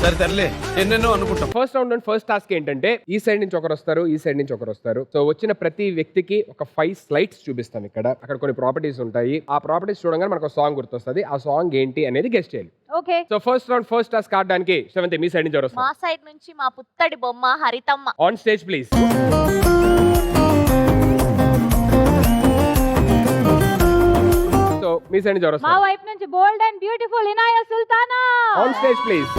సరే తరలే ఎన్నెన్నో అనుకుంటాం. First round and first task ఏంటంటే ఈ సైడ్ నుంచి ఒకరు వస్తారు, ఈ సైడ్ నుంచి ఒకరు వస్తారు. సో వచ్చిన ప్రతి వ్యక్తికి ఒక 5 స్లైడ్స్ చూపిస్తాం ఇక్కడ. అక్కడ కొన్ని ప్రాపర్టీస్ ఉంటాయి. ఆ ప్రాపర్టీస్ చూడగానే మనకు సాంగ్ గుర్తొస్తుంది. ఆ సాంగ్ ఏంటి అనేది గెస్ట్ చేయాలి. Okay. So first round first task ఆడడానికి శ్రవంతి మీ సైడ్ నుంచి ఎవరు మా వస్తారు? సైడ్ నుంచి మా పుత్తడి బొమ్మ Harithamma. On stage please. So మీ సైడ్ నుంచి ఎవరు మా వస్తారు? వైపు నుంచి bold and beautiful Inaya Sultana. On stage please.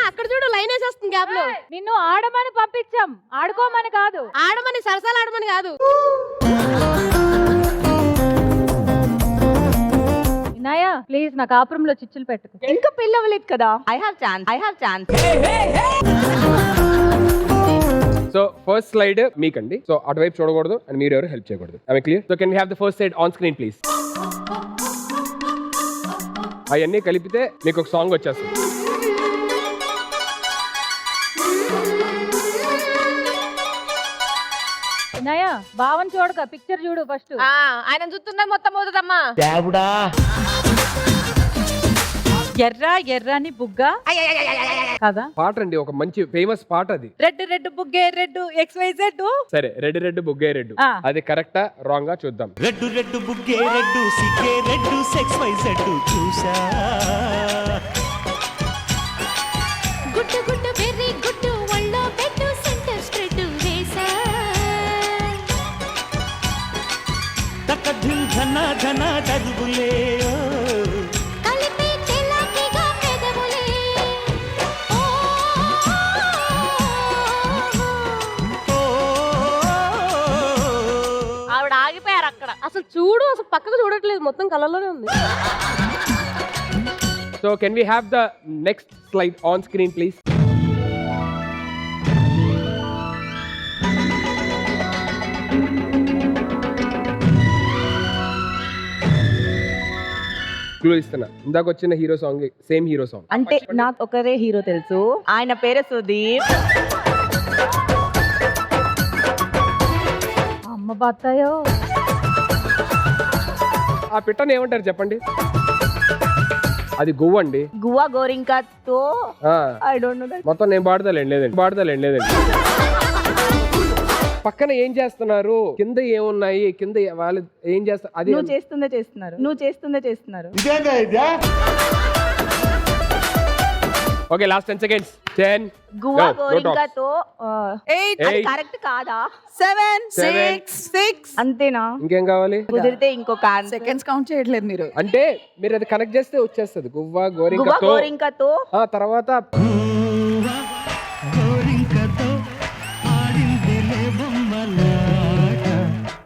అక్కడ చూడు లైన్ వేసేస్తుంది గ్యాప్ లో. నిన్ను ఆడమని పంపించాం, ఆడుకోమని కాదు. ఆడమని సరసాలు ఆడమని కాదు. ఇనాయా ప్లీజ్ నా కాపురంలో చిచ్చులు పెట్టుకో. ఇంకా పెళ్లి అవ్వలేదు కదా. I have chance. So first slide మీకండి. సో అటువైపు చూడకూడదు అండ్ మీరు ఎవరు హెల్ప్ చేయకూడదు. I clear? So can we have the first side on screen please. అవన్నీ కలిపితే మీకు ఒక సాంగ్ వచ్చేస్తుంది. ఇనాయా భావన చూడక పిక్చర్ చూడు ఫస్ట్. ఆయన చూస్తున్నా మొత్తం అవుతుందమ్మా. ఎర్ర ఎర్రని బుగ్గ కదా పాట అండి, ఒక మంచి ఫేమస్ పాట అది. రెడ్ బుగ్గే రెడ్ XYZ. సరే రెడ్ బుగ్గే రెడ్, ఆ. అది కరెక్టా రాంగా చూద్దాం. రెడ్డు బుగ్గే రెడ్డు సిగ్గే రెడ్డు XYZ చూసా. గుడ్డు గుడ్డు వెర్రి గుడ్డు ఒళ్ళో పెట్టు సెంటర్ స్ట్రెట్ వేసా. తక ధిం ధన ధన తరుగులే కలిపి చెలాకిగా పెదవులే. ఆవిడ ఆగిపోయారు అక్కడ. అసలు చూడు, అసలు పక్కకు చూడట్లేదు, మొత్తం కళ్ళలోనే ఉంది. So can we have the next slide on screen please. Clue ఇస్తున్నా, ఇందాక వచ్చిన hero song same hero song. అంటే నాకు ఒకరే హీరో తెలుసు, ఆయన పేరు సుదీప్. అమ్మ బత్తాయో. ఆ పిట్టని ఏమంటారు చెప్పండి? అది గువ్వ అండి. గువా గోరింకాతో ఆ, ఐ డోంట్ నో దట్. మొత్తం నేను పాడతాలేండి లేదండి. పక్కన ఏం చేస్తున్నారు, కింద ఏమున్నాయి, కింద వాళ్ళు ఏం చేస్తారు, అది నువ్వు చేస్తుందే చేస్తున్నారు. Okay last 10 seconds. 10 guava No, no గోరింకాతో 8 అది 8 కరెక్ట్ కాదా? 7 Seven. 6 అంతేనా? ఇంకేం కావాలి? కుదిరితే ఇంకొక సెకండ్స్ కౌంట్ చేయట్లేదు మీరు. అంటే మీరు అది కనెక్ట్ చేస్తే వచ్చేస్తుంది. గువ్వ గువా గోరింకతో గోరింకాతో ఆ తర్వాత గోరింకతో ఆడిందేలే బొమ్మలాట.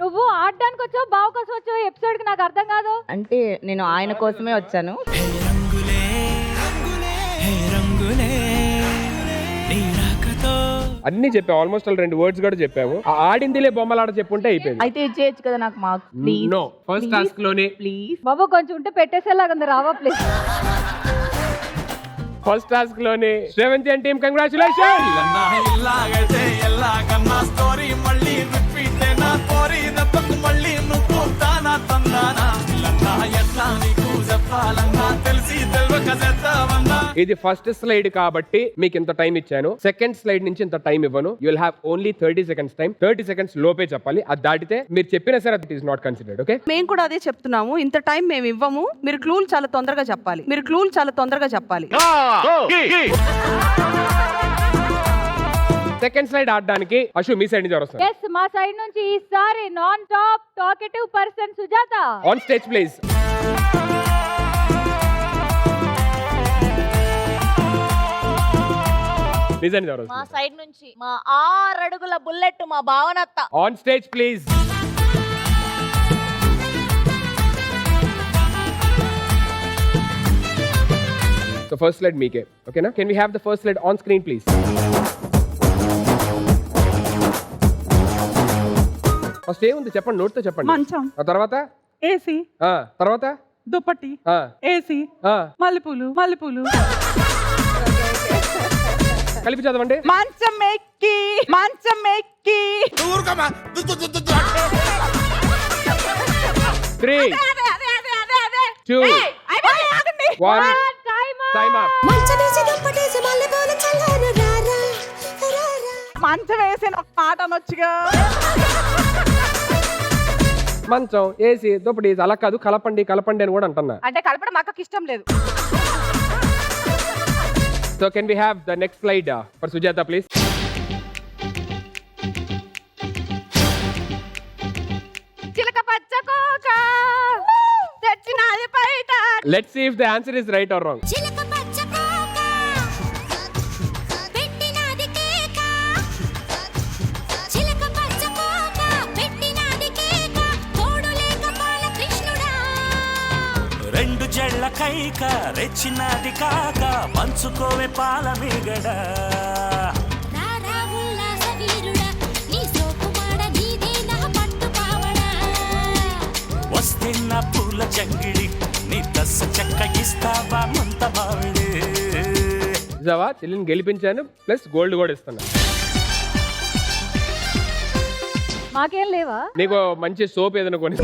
నువ్వు ఆడడానికి వచ్చావు, బావ కోసం వచ్చావు, ఎపిసోడ్ కి నాకు అర్థం కాదు. అంటే నేను ఆయన కోసమే వచ్చాను. అన్ని చెప్పావు, ఆల్మోస్ట్ 2 words కూడా చెప్పావు. ఆ ఆడిందిలే బొమ్మలాట చెప్పుంటే అయిపోయింది. అయితే ఇచ్చేయచ్చు కదా నాకు marks please. No, first task లోనే ప్లీజ్. బాబు కొంచెం ఉంటే పెట్టేసేలాగా రావా ప్లీజ్. ఫస్ట్ టాస్క్ లోనే శ్రవంతి అండ్ టీమ్ కంగ్రాచులేషన్. ఇలాగైతే ఎలాగన్నా స్టోరీ మళ్ళీ రిపీట్ అయినా కోరి దెబ్బకు మళ్ళీ నువ్వు తానా తందానా లన్నా ఎట్లా నీకు చెప్పాలన్నా తెలిసి తెలియక చేద్దామన్నా. ఇది ఫస్ట్ స్లైడ్ కాబట్టి మీకు ఇంత టైం ఇచ్చాను. సెకండ్ స్లైడ్ నుంచి ఇంత టైం ఇవ్వను. You will have only 30 seconds time. 30 seconds లోపే చెప్పాలి. అది దాటితే మీరు చెప్పినా సరే it is not considered. Okay, మేము కూడా అదే చెప్తున్నాము, ఇంత టైం మేము ఇవ్వము. మీరు క్లూలు చాలా తొందరగా చెప్పాలి. సెకండ్ స్లైడ్ ఆడడానికి అశు మీ సైడ్ నుంచి ఎవరు వస్తారు? ఎస్, మా సైడ్ నుంచి ఈసారి non top talkative person Sujatha. On stage please. మీ సైడ్ నుంచి ఎవరు మా వస్తారు? సైడ్ నుంచి మా 6 అడుగుల బుల్లెట్ మా భావనత్త. On stage please. So first slide మీకే. ఓకేనా? Can we have the first slide on screen please. First ఏముంది చెప్పండి, నోట్తో చెప్పండి. మంచం, ఆ తర్వాత ఏసీ, తర్వాత దుప్పటి, ఏసీ, మల్లెపూలు. కలిపి చదవండి. మంచం ఎక్కి మంచం ఎక్కి 3, 2, 1. Time up. మంచం వేసిన ఒక మాట అనొచ్చుగా. మంచం ఏసీ దుప్పటి అలా కాదు, కలపండి కలపండి అని కూడా అంటున్నా. అంటే కలపడం మా అక్కకి ఇష్టం లేదు. So can we have the next slide for Sujata please? చిలక పచ్చ కోక తెచ్చినది బయట. Let's see if the answer is right or wrong. చిలక పచ్చ కోక పెట్టినది కేక చిలక పచ్చ కోక పెట్టినది కేక తోడు లేక బాల కృష్ణుడా రెండు జళ్ళ కైక రెచ్చినది కాక పంచుకోవే పాల మీగడ రారా ఉల్లాస వీరుడా నీ సోపు మాడ నీదే నా పట్టు పావడా వస్తే నా పూల జంగిడి నీ దస్స చెక్క ఇస్తావా మంత మావిడే జవా చెల్లిని గెలిపించాను ప్లస్ గోల్డ్ కూడా ఇస్తున్నా. మాకేం లేవా? నీకు మంచి సోప్ ఏదైనా కొని.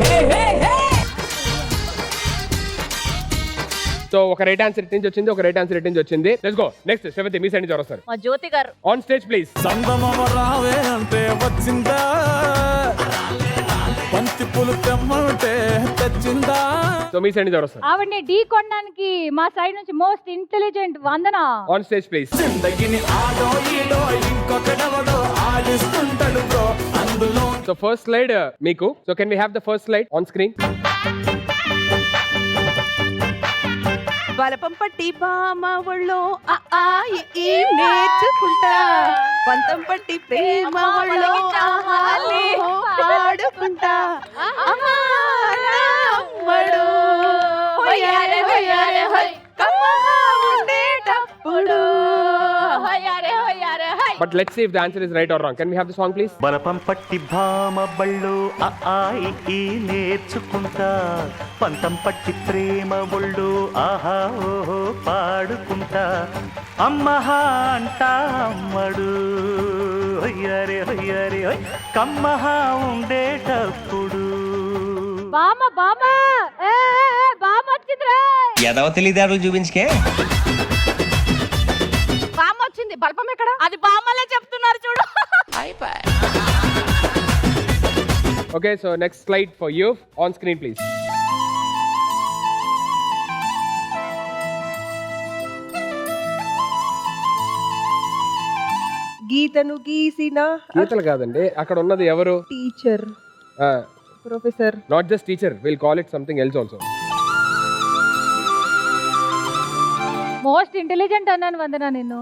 సో ఒక రైట్ ఆన్సర్ ఇట్ నుంచి వచ్చింది, ఒక రైట్ ఆన్సర్ ఇట్ నుంచి వచ్చింది. Let's go next. Sravanthi me side నుంచి ఎవరు వస్తారు? మా జ్యోతి గారు. On stage please. సందమమ రావే అంటే వచ్చిందా, బంతి పూలు తెమ్మంటే తెచ్చిందా. సో మీ సైడ్ నుంచి ఎవరు వస్తారు? ఆవిడ్ని ఢీ కొనడానికి మా సైడ్ నుంచి most intelligent Vandana. On stage please. జిందగిని ఆడో ఈడో ఇంకొకడెవడో ఆడిస్తుంటాడు బ్రో అందులో. సో ఫస్ట్ స్లైడ్ మీకు. So can we have the first slide on screen? బలపం పట్టి బామ ఒళ్ళో ఆ ఆ ఈ నేర్చుకుంటా పంతం పట్టి ప్రేమ ఒళ్ళో ఆహాలే పాడుకుంటా అమ్మడు హొయ్యారే హొయ్యారే హొయ్ కమ్మగా ఉండేటప్పుడు హొయ్యారే హొయ్యారే హొయ్. But let's see if the answer is right or wrong. Can we have the song please? బలపం పట్టి భామ బళ్ళు ఆ ఈ నేర్చుకుంటా పంతం పట్టి ప్రేమ ఒళ్ళు ఆహా ఓహో పాడుకుంటా అమ్మహా అంటా అమ్మడు హొయ్యారే హొయ్యారే హొయ్ కమ్మహా ఉండేటప్పుడు. బామ బామ బామ వచ్చిందిరా. ఎదవ తెలియదారులు చూపించుకే. బామ్మ వచ్చింది. బల్పం ఎక్కడ? అది బామ్మలే చెప్తున్నారు చూడు. Okay so next slide for you on screen please. గీతను గీసిన గీతలు కాదండి, అక్కడ ఉన్నది ఎవరు? Teacher professor. Not just teacher, will call it something else also. Most intelligent అన్నాను వందన నిన్ను.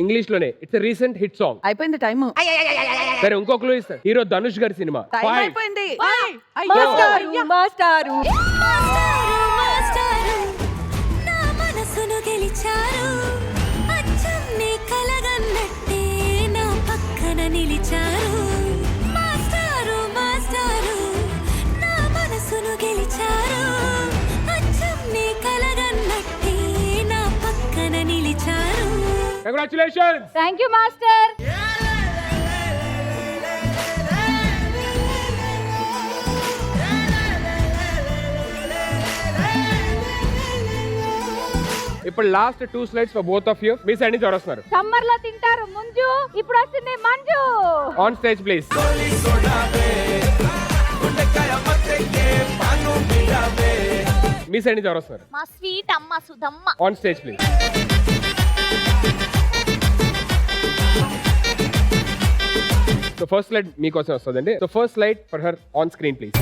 ఇంగ్లీష్ లోనే. It's a recent hit song. అయిపోయింది టైం. సరే ఇంకో క్లూ ఇస్తా. హీరో ధనుష్ గారి సినిమా. టైం 5. అయిపోయింది. మాస్టారు మాస్టారు మాస్టారు నా మనసును గెలిచారు అచ్చం నీ కలగన్నట్టే నా పక్కన నిలిచారు మాస్టారు మాస్టారు నా మనసును గెలిచారు అచ్చం నీ కలగన్నట్టే నా పక్కన నిలిచారు. కంగ్రాచులేషన్స్. Thank you master. ఇప్పుడు last 2 slides for both of you. మీ సైడ్ నుంచి ఎవరు వస్తున్నారు? సమ్మర్ లో తింటారు ముంజు, ఇప్పుడు వస్తుంది మంజు. On stage please. మీ సైడ్ నుంచి ఎవరు వస్తున్నారు? మా స్వీట్ అమ్మ Sudhamma. On stage please. So first slide మీకోసం వస్తుందండి. So first slide for her on screen please.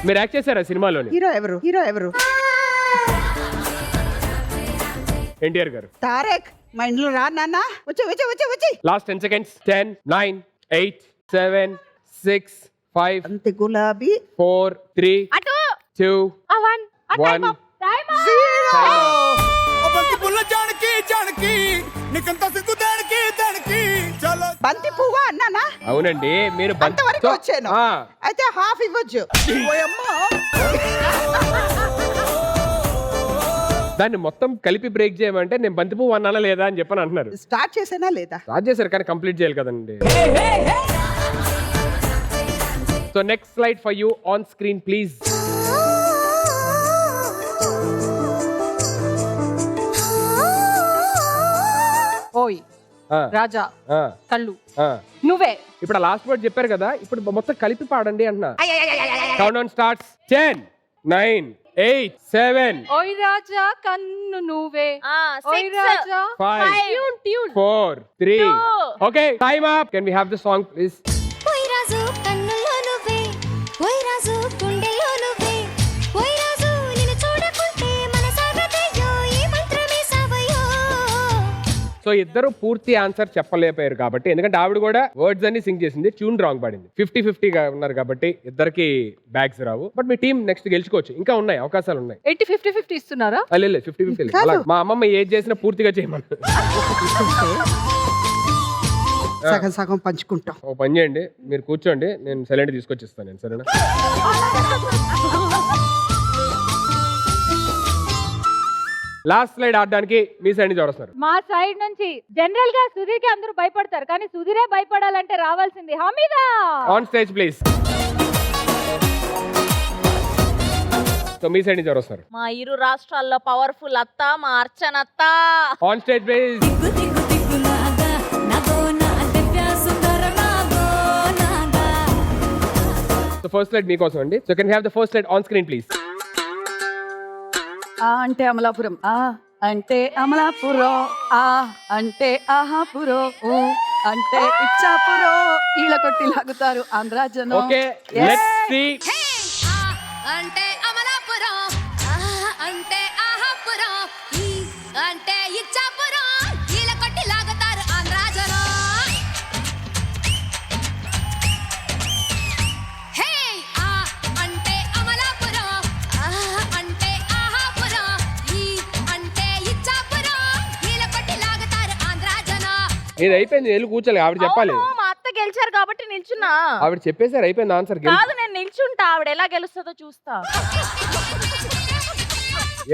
మీరు యాక్ట్ చేశారా సినిమాలోని? హీరో ఎవరు? హీరో ఎవరు? ఎన్టీఆర్ గారు. తారక్. మా ఇంట్లో రా నాన్న. వచ్చి వచ్చి వచ్చి వచ్చి. Last 10 seconds. 10, 9, 8, 7, 6, 5, అంతే గులాబీ. 4, 3, అటు 2, అవన్ 1. బంతి పుల్ల జానకి జానకి నీకంత సిగ్గు దానికి దానికి చలో బంతి పువ్వా అన్నానా? అవునండి మీరు అంతవరకు వచ్చాను. అయితే హాఫ్ ఇవ్వచ్చు. ఓయమ్మా. దాన్ని మొత్తం కలిపి బ్రేక్ చేయమంటే నేను బంతి పువ్వు అన్నానా లేదా అని చెప్పని అంటున్నారు. స్టార్ట్ చేసేనా లేదా? స్టార్ట్ చేశారు కానీ కంప్లీట్ చేయాలి కదండి. So next slide for you on screen please. ఓయ్ రాజా కళ్ళు ఆ. నువ్వే. ఇప్పుడు లాస్ట్ వర్డ్ చెప్పారు కదా, ఇప్పుడు మొత్తం కలిపి పాడండి అంటున్నా. Count down starts. 10 9 8 7 ఓయ్ రాజా కన్ను నువ్వే ఓయ్ Raja 5 4 3 okay time up. Can we have the song please? ఓయ్ రాజు కన్నుల్లో నువ్వే ఓయ్ రాజు గుండెల్లో నువ్వే ఓయ్ రాజు నిన్ను చూడకుంటే మనసాగదయ్యో ఈ మంత్రమే సావయో. సో ఇద్దరు పూర్తి ఆన్సర్ చెప్పలేకపోయారు కాబట్టి, ఎందుకంటే ఆవిడ కూడా వర్డ్స్ అన్ని సింగ్ చేసింది, ట్యూన్ రాంగ్ పాడింది. 50-50 గా ఉన్నారు కాబట్టి ఇద్దరికి బ్యాగ్స్ రావు. బట్ మీ టీం నెక్స్ట్ గెలుచుకోవచ్చు, ఇంకా ఉన్నాయి అవకాశాలు ఉన్నాయి. 50-50 ఇస్తున్నారా? లేదు 50-50 అలా మా అమ్మమ్మ ఏది చేసినా పూర్తిగా చేయమని. సగం సగం పంచుకుంటాం. ఓ పని చేయండి, మీరు కూర్చోండి, నేను సైలెంట్ తీసుకొచ్చిస్తాను నేను, సరేనా? లాస్ట్ స్లైడ్ ఆడడానికి మీ సైడ్ నుంచి వస్తారు. మా సైడ్ నుంచి జనరల్ గా సుధీర్ కి అందరూ భయపడతారు, కానీ సుధీరే భయపడాలంటే రావాల్సింది Hamida. On stage please. So మీ సైడ్ నుంచి వస్తారు. మా ఇరు రాష్ట్రాల్లో పవర్ఫుల్ అత్త మా అర్చన అత్త. On stage please. So first slide మీకోసం అండి. So can have the first slide on screen please. ఆ అంటే అమలాపురం, ఆ అంటే అమలాపురం, ఆ అంటే ఆహాపురం, ఊ అంటే ఇచ్చాపురం. ఈల కొట్టి లాగుతారు ఆంధ్రాజనం. Okay let's see. అంటే అమలాపురం, అంటే ఆహాపురం, ఈ అంటే ఇచ్చాపురం. ఈల కొట్టి లాగుతారు ఆంధ్రాజనం. హే ఆ అంటే అమలాపురం, అంటే ఆహాపురం, ఈ అంటే ఇచ్చాపురం. ఈల కొట్టి లాగుతారు ఆంధ్రాజనం. ఇది అయిపోయింది, వెళ్ళి కూర్చోలే, ఆవిడ చెప్పాలి. మా అత్త గెలిచారు కాబట్టి నిల్చున్నా. ఆవిడ చెప్పేసారు, అయిపోయింది ఆన్సర్. కాదు నేను నిల్చుంటా, ఆవిడ ఎలా గెలుస్తుందో చూస్తా.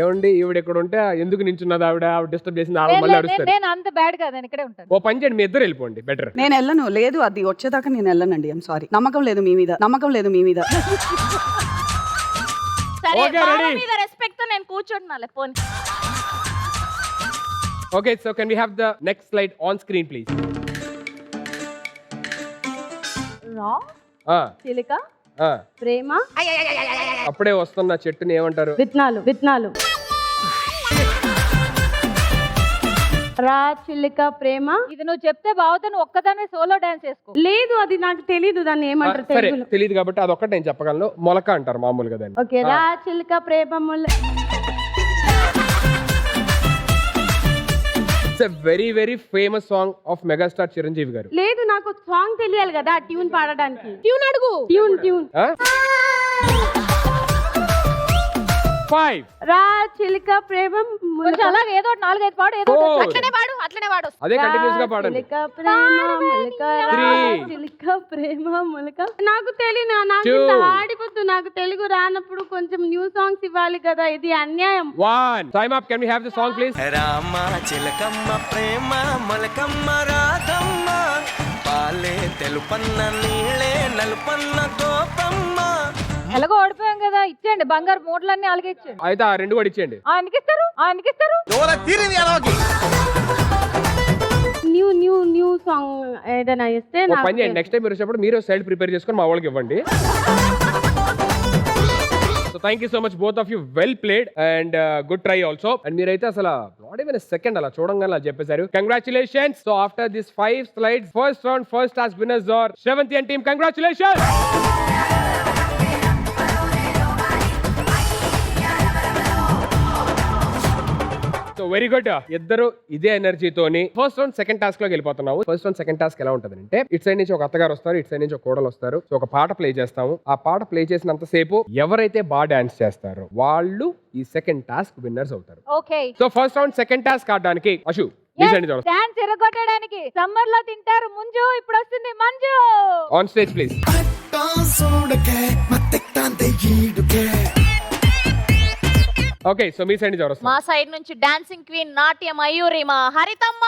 ఏమండి ఈవిడ ఇక్కడ ఉంటే ఎందుకు నించున్నది? ఆవిడ డిస్టర్బ్ చేసింది, ఆవిడ మళ్ళీ అరుస్తారు. నేను అంత బ్యాడ్ కాదు, నేను ఇక్కడే ఉంటాను. ఓ పని చేయండి, మీ ఇద్దరు వెళ్ళిపోండి బెటర్. నేను వెళ్ళను, లేదు అది వచ్చేదాకా నేను వెళ్ళనండి. ఐమ్ సారీ, నమ్మకం లేదు మీ మీద, నమ్మకం లేదు మీ మీద. సరే Okay, బావ ready? మీద రెస్పెక్ట్ తో నేను కూర్చుంటున్నాలే పోనీ. Okay so can we have the next slide on screen please. చిలిక ప్రేమ అప్పుడే వస్తున్న చెట్టుని ఏమంటారు? విత్తనాలు. విత్తనాలు. రా చిలిక ప్రేమ. ఇది నువ్వు చెప్తే బావతో నువ్వు ఒక్కదానే సోలో డాన్స్ చేసుకో. లేదు అది నాకు తెలీదు, దాన్ని ఏమంటారు సరే తెలుగులో. తెలియదు కాబట్టి అదొక్కటి నేను చెప్పగలను. మొలక అంటారు మామూలుగా దాన్ని. ఓకే రా చిలిక ప్రేమ it's a very very famous song of megastar Chiranjeevi garu. లేదు నాకు సాంగ్ తెలియాలి కదా ట్యూన్ పాడడానికి. ట్యూన్ అడుగు. ట్యూన్ 5 రా చిలిక ప్రేమ కొంచెం అలాగే ఏదో 4-5 పాడు. ఏదో అట్లనే వాడు అదే కంటిన్యూస్ గా పాడండి. చిలిక ప్రేమ మొలక రా చిలిక ప్రేమ మొలక. నాకు తెలియదు, నాకు ఇంత ఆడిపోతు. నాకు తెలుగు రానప్పుడు కొంచెం న్యూ సాంగ్స్ ఇవ్వాలి కదా, ఇది అన్యాయం. 1 time up. Can we have the song please? Rama చిలకమ్మ ప్రేమ మొలకమ్మ రాధమ్మ పాలే తెలుపన్న నీళ్ళే నలుపన్న గోపమ్మ. ఎలాగో ఓడిపోయాం కదా, ఇచ్చేయండి బంగారు మూటలన్నీ అలాగే ఇచ్చేయండి. అయితే ఆ రెండు కూడా ఇచ్చేయండి. ఆయనకి ఇస్తారు. న్యూ సాంగ్ ఏదైనా ఇస్తే ఓ పని చేయండి, నెక్స్ట్ టైం మీరు వచ్చేటప్పుడు మీరు సైడ్ ప్రిపేర్ చేసుకొని మా వాళ్ళకి ఇవ్వండి. So thank you so much both of you, well played and good try also. And మీరైతే అసలు నాట్ ఈవెన్ సెకండ్ అలా చూడంగానే అలా చెప్పేశారు. Congratulations. So after this 5 slides first round first task winners are Sravanthi and team. Congratulations. So very good. ఇద్దరు ఇదే ఎనర్జీతోని first round second task లోకి వెళ్ళిపోతున్నాము. ఫస్ట్ రౌండ్ సెకండ్ టాస్క్ ఎలా ఉంటుంది అంటే, ఇటు సైడ్ నుంచి ఒక అత్తగారు వస్తారు, ఇటు సైడ్ నుంచి ఒక కోడలు వస్తారు. సో ఒక పాట ప్లే చేస్తాము. ఆ పాట ప్లే చేసినంత సేపు ఎవరైతే బాగా డాన్స్ చేస్తారో వాళ్ళు ఈ సెకండ్ టాస్క్ విన్నర్స్ అవుతారు. Okay. So first round second task ఆడడానికి అశు మీ సైడ్ నుంచి ఎవరు డాన్స్ ఎరగొట్టడానికి సమ్మర్ లో తింటారు ముంజు, ఇప్పుడు వస్తుంది Manju. On stage please. Okay, so మీ సైడ్ నుంచి ఎవరు మా వస్తారు? సైడ్ నుంచి డాన్సింగ్ క్వీన్ నాట్య మయూరి మా హరితమ్మ.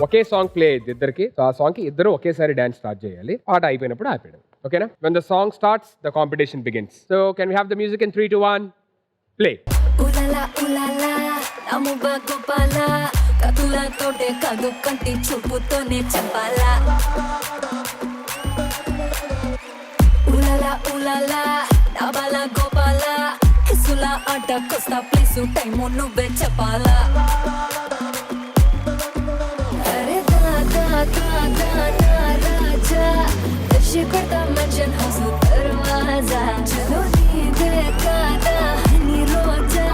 ఒకే సాంగ్ ప్లే ఇద్దరికి. సో ఆ సాంగ్ కి ఇద్దరు ఒకేసారి డాన్స్ స్టార్ట్ చేయాలి. పాట అయిపోయినప్పుడు ఆపేయడం. ఓకేనా? When the song starts the competition begins. So can we have the music in 3, 2, 1 play. ఉలలా ఉలలా అముబ గోపాల కతులతోటే కాదు కంటి చూపుతోనే చెప్పాలా. ఉలలా ఉలలా డబల గోపాల కిసుల ఆట కొస్తా ప్లేసు టైము నువ్వే చెప్పాలా. అరే దాదా దాదా నా రాజా దర్శి కొడతా మంచన్ హౌస్ దర్వాజా చలో నీదే కాదా హనీ రోజా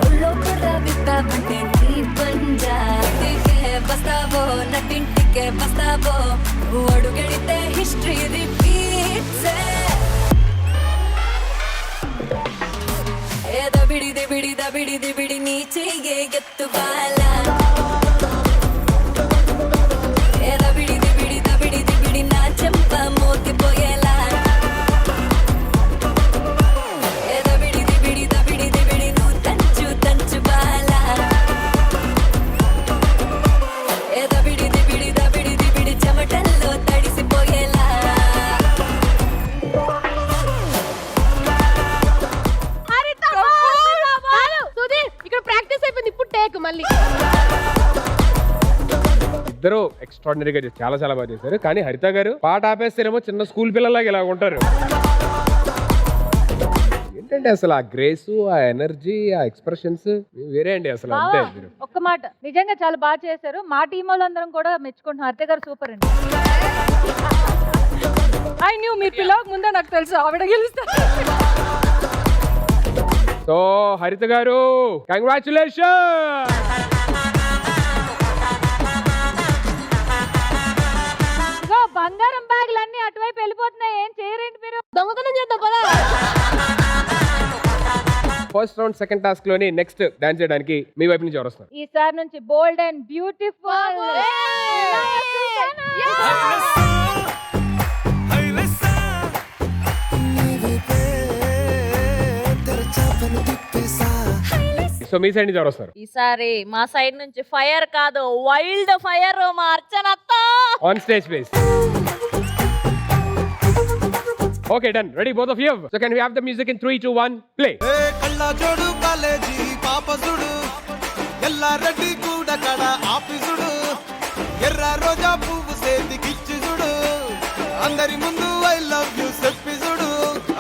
ఒళ్ళో పడ్డా విప్పావంటే నీ పంజా. ఇంటికే బస్తావో నటింటికే బస్తావో అడుగెడితే హిస్టరీ రిపీట్స్. ఏ దబిడి దిబిడి దబిడి దిబిడి నీ చెయ్యే ఎత్తు బాలా. ఏ దబిడి దిబిడి దబిడి దిబిడి నా చెంప మోగిపోయేలా. ఏ దబిడి దిబిడి దబిడి దిబిడి నువ్వు తంచు తంచు బాలా. ఏ దబిడి దిబిడి దబిడి దిబిడి చెమటల్లో తడిసిపోయేలా. ఇక్కడ ప్రాక్టీస్ అయిపోయింది, ఇప్పుడు టేక్ మళ్ళీ. ఇద్దరు ఎక్స్ట్రాడినరీగా చాలా చాలా బాగా చేశారు. కానీ హరిత గారు పాట ఆపేస్తేనేమో చిన్న స్కూల్ పిల్లలాగా ఇలా ఉంటారు. ఏంటంటే అసలు ఆ గ్రేస్, ఆ ఎనర్జీ, ఆ ఎక్స్ప్రెషన్స్ వేరే అండి అసలు. అంతే మీరు. ఒక్క మాట, నిజంగా చాలా బాగా చేశారు. మా టీం వాళ్ళందరం కూడా మెచ్చుకుంటున్నాం. హరిత గారు సూపర్ అండి. ఐ న్యూ మీ పిల్లలకు ముందే నాకు తెలుసు ఆవిడ గెలుస్తారు. సో హరిత గారు కంగ్రాచులేషన్. ఇగో బంగారం బ్యాగులు అన్ని అటువైపు వెళ్ళిపోతున్నాయి. ఏం చేయరేంటి మీరు? దొంగతనం చేద్దాం పదా. ఫస్ట్ రౌండ్ సెకండ్ టాస్క్ లోని నెక్స్ట్ డాన్స్ చేయడానికి మీ వైపు నుంచి ఎవరు వస్తారు? ఈసారి నుంచి బోల్డ్ అండ్ బ్యూటిఫుల్ సో మీ సైడ్ నుంచి ఎవరు వస్తారు? ఈసారి మా సైడ్ నుంచి ఫైర్ కాదు వైల్డ్ ఫైర్ మా అర్చనత్త. On stage please. Okay done. Ready both of you. So can we have the music in 3, 2, 1 play. కళ్ళ జోడు కాలేజీ పాపసుడు ఎల్లారెడ్డి కూడా కడ ఆఫీసుడు ఎర్ర రోజా పువ్వు సేతికిచ్చి చూడు అందరి ముందు ఐ లవ్ యూ చెప్పిసుడు.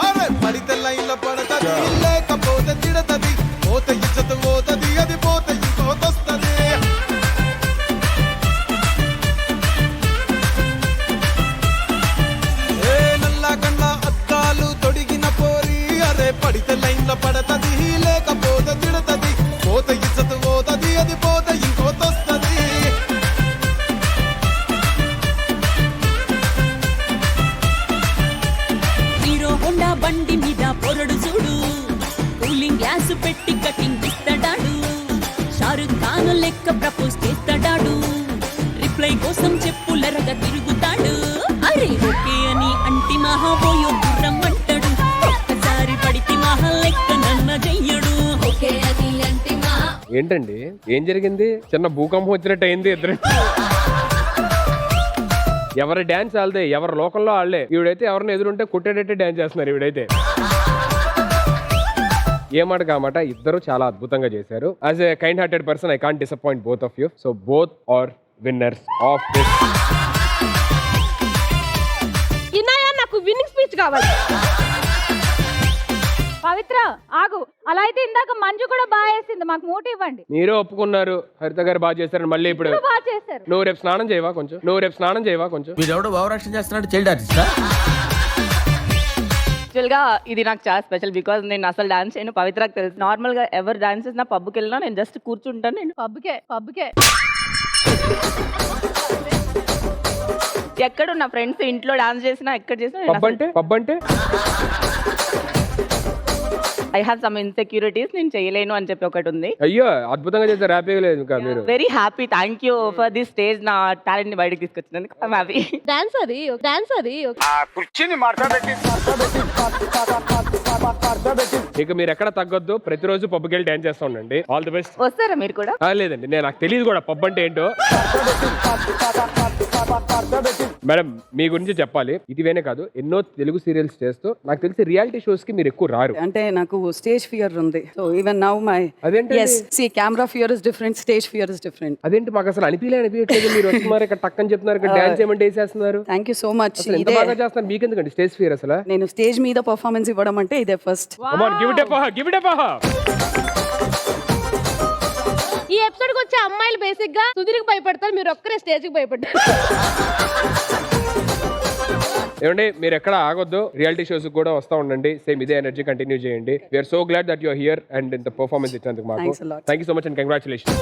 అరే పడితే లైన్ల పడతది లేకపోతే తిడతది పోత ఇచ్చత పోతది అది పోత ఇంకోతొస్తది. ఏ నల్ల కన్న అద్దాలు తొడిగిన పోరి అరే పడితే లైన్ల పడతది లేకపోతే తిడతది పోత ఇచ్చత పోతది అది పోత ఇంకోతొస్తది. హీరో హోండా బండి మీద పొరడు చూడు కూలింగ్ గ్లాస్ పెట్టి కటింగ్ ఇస్తాడాడు. షారుఖ్ ఖాన్ లెక్క ప్రపోజ్ చేస్తాడాడు. రిప్లై కోసం చెప్పులెరగ తిరుగుతాడు. అరే ఓకే అని అంటి మహాబోయో గుర్రం అంటాడు. ఒక్కసారి పడితే మహా లెక్క నన్న చెయ్యడు. ఓకే అని అంటి మహా. ఏంటండి ఏం జరిగింది? చిన్న భూకంపం వచ్చినట్టు అయింది ఇద్దరు. ఎవరి డాన్స్ వాళ్ళదే, ఎవరి లోకంలో వాళ్ళే. ఈవిడైతే ఎవరిని ఎదురుంటే కుట్టేటట్టే డాన్స్ చేస్తున్నారు ఈవిడైతే. ఏ మాట కామాట ఇద్దరు చాలా అద్భుతంగా చేశారు. As a kind hearted person I can't disappoint both of you. So both are winners of this. Inaya నాకు విన్నింగ్ స్పీచ్ కావాలి. పవిత్ర ఆగు. అలా అయితే ఇందాక మంజు కూడా బాగా వేసింది, మాకు మూట ఇవ్వండి. మీరే ఒప్పుకున్నారు హరిత గారు బాగా చేశారని. మళ్ళీ ఇప్పుడు బాగా చేశారు. నువ్వు రేపు స్నానం చేయవా కొంచెం? వీడెవడో భావరక్షణ చేస్తున్నాడు, చైల్డ్ ఆర్టిస్టా? యాక్చువల్ గా ఇది నాకు చాలా స్పెషల్ బికాజ్ నేను అసలు డాన్స్ చేయను. పవిత్రకు తెలుసు. నార్మల్ గా ఎవరు డాన్స్ చేసినా పబ్కి వెళ్ళినా నేను జస్ట్ కూర్చుంటాను. నేను పబ్కే ఎక్కడ నా ఫ్రెండ్స్ ఇంట్లో డాన్స్ చేసినా ఎక్కడ చేసినా పబ్ అంటే ఐ హావ్ సమ్ ఇన్సెక్యూరిటీస్, నేను చేయలేను అని చెప్పి ఒకటి ఉంది. అయ్యో అద్భుతంగా చేస్తారు, హ్యాపీగా లేదు ఇంకా మీరు. Very happy, thank you for this stage. నా టాలెంట్ ని బయటకు తీసుకొచ్చినందుకు ఐమ్ హ్యాపీ. డాన్స్ అది ఇక మీరు ఎక్కడ తగ్గొద్దు, ప్రతిరోజు పబ్కి వెళ్ళి డాన్స్ చేస్తూ ఉండండి. All the best. వస్తారా మీరు కూడా? లేదండి, నాకు తెలియదు కూడా పబ్ అంటే ఏంటో. మేడం మీ గురించి చెప్పాలి. ఇదివేనే కాదు, ఎన్నో తెలుగు సీరియల్స్ చేస్తూ నాకు తెలిసి రియాలిటీ షోస్ కి మీరు ఎక్కువ రారు. అంటే నాకు స్టేజ్ ఫియర్ ఉంది. సో ఈవెన్ నౌ మై అదేంటి? Camera fear is different, stage fear is different. అదేంటి మాకు అసలు అనిపించలేదు. మీరు వస్తున్నారు ఇక్కడ టక్కని చెప్తున్నారు, ఇక్కడ డాన్స్ ఏమంటే వేసేస్తున్నారు. Thank you so much. ఎంత బాగా చేస్తున్నారు, మీకు ఎందుకండి స్టేజ్ ఫియర్ అసలు? నేను స్టేజ్ మీద పర్ఫార్మెన్స్ ఇవ్వడం అంటే ఇదే ఫస్ట్. ఈ ఎపిసోడ్ కి వచ్చే అమ్మాయిలు బేసిక్ గా సుధీర్కి భయపడతారు, మీరు ఒక్కరే స్టేజ్ కి భయపడతారు. ఏమండి మీరు ఎక్కడ ఆగొద్దు, రియాలిటీ షోస్ కూడా వస్తూ ఉండండి. సేమ్ ఇదే ఎనర్జీ కంటిన్యూ చేయండి. We're so glad that you're here and ఇంత పర్ఫార్మెన్స్ ఇచ్చినందుకు మాకు. Thanks a lot. Thank you so much and congratulation.